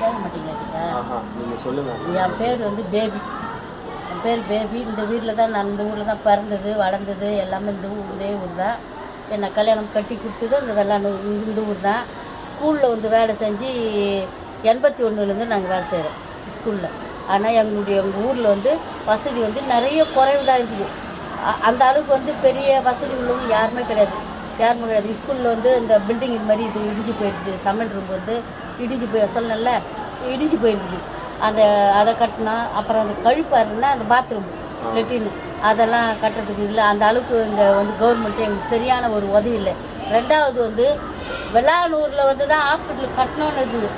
கேட்க மாட்டீங்களா? நீங்கள் சொல்லுங்கள். என் பேர் வந்து பேபி. என் பேர் பேபி. இந்த வீட்டில் தான் நான் இந்த ஊரில் தான் பிறந்தது வளர்ந்தது எல்லாமே இதே ஊர் தான். என்னை கல்யாணம் கட்டி கொடுத்தது இந்த வெள்ளானூர் இந்த ஊர் தான். ஸ்கூலில் வந்து வேலை செஞ்சு 81லேருந்து நாங்கள் வேலை செய்கிறோம் ஸ்கூலில். ஆனால் எங்கள் ஊரில் வந்து வசதி வந்து நிறைய குறைவு தான் இருக்குது. அந்த அளவுக்கு வந்து பெரிய வசதி உள்ளவங்க யாருமே கிடையாது. ஸ்கூலில் வந்து இந்த பில்டிங் இது மாதிரி இது இடிஞ்சு போயிருக்குது. சமையல் ரூம் வந்து இடிஞ்சு போய் சொல்லல இடிஞ்சு போயிருக்குது. அதை கட்டினா அப்புறம் அந்த கழிப்பாருன்னா அந்த பாத்ரூம் லெட்டின் அதெல்லாம் கட்டுறதுக்கு இல்லை. அந்த அளவுக்கு இந்த வந்து கவர்மெண்ட்டு எங்களுக்கு சரியான ஒரு உதவி இல்லை. ரெண்டாவது வந்து வெள்ளானூரில் வந்து தான் ஹாஸ்பிட்டல் கட்டணும்னு இருக்குது.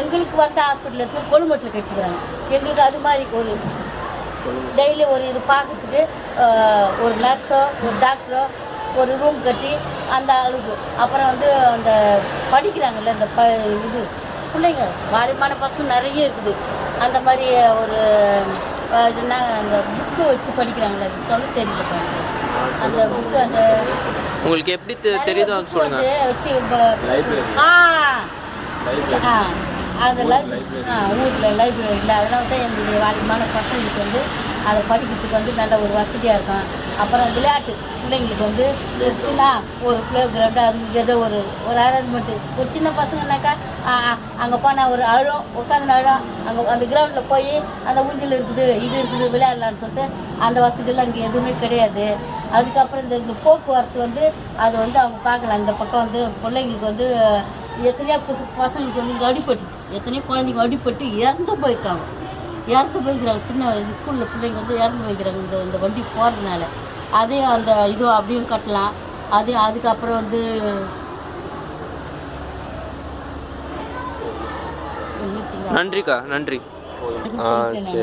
எங்களுக்கு வந்த ஹாஸ்பிட்டல் எடுத்து கொழுமட்டில் கட்டிக்கிறாங்க. எங்களுக்கு அது மாதிரி ஒரு டெய்லி ஒரு இது பார்க்கறதுக்கு ஒரு நர்ஸோ ஒரு டாக்டரோ ஒரு ரூம் கட்டி அந்த அளவுக்கு. அப்புறம் வந்து அந்த படிக்கிறாங்கல்ல இந்த இது பிள்ளைங்க வாலிமான பசங்க நிறைய இருக்குது. அந்த மாதிரி ஒரு இதுனா அந்த புக்கு வச்சு படிக்கிறாங்களே அது சொல்ல தெரியல பாருங்க. அந்த புக்கு அந்த உங்களுக்கு எப்படி தெரியுதோ வந்து வச்சு அந்த ஊரில் லைப்ரரி இல்லை. அதனால தான் எங்களுடைய வாலிமான பசங்களுக்கு வந்து அதை படிக்கிறதுக்கு வந்து நல்ல ஒரு வசதியாக இருக்கும். அப்புறம் விளையாட்டு பிள்ளைங்களுக்கு வந்து ஒரு சின்ன ஒரு ப்ளே கிரவுண்டு அதுக்கு ஏதோ ஒரு அரேஞ்ச்மெண்ட்டு. ஒரு சின்ன பசங்கனாக்கா அங்கே போனால் ஒரு அழும் உட்காந்து அழும். அங்கே அந்த கிரவுண்டில் போய் அந்த ஊஞ்சல் இருக்குது இது இருக்குது விளையாடலான்னு சொல்லிட்டு அந்த வசதியெல்லாம் அங்கே எதுவுமே கிடையாது. அதுக்கப்புறம் இந்த போக்குவரத்து வந்து அதை வந்து அவங்க பார்க்கலாம். இந்த பக்கம் வந்து பிள்ளைங்களுக்கு வந்து எத்தனையோ பசங்களுக்கு வந்து இங்கே அடிப்பட்டு எத்தனையோ குழந்தைங்க அடிப்பட்டு இறந்து போயிருக்காங்க. சின்ன ஸ்கூலில் பிள்ளைங்க வந்து இறந்து போய்க்கிறாங்க இந்த வண்டி போகிறதுனால. அதையும் அந்த இதுவும் அப்படியும் கட்டலாம். அதுக்கப்புறம் வந்து நன்றிக்கா. நன்றி. சரி.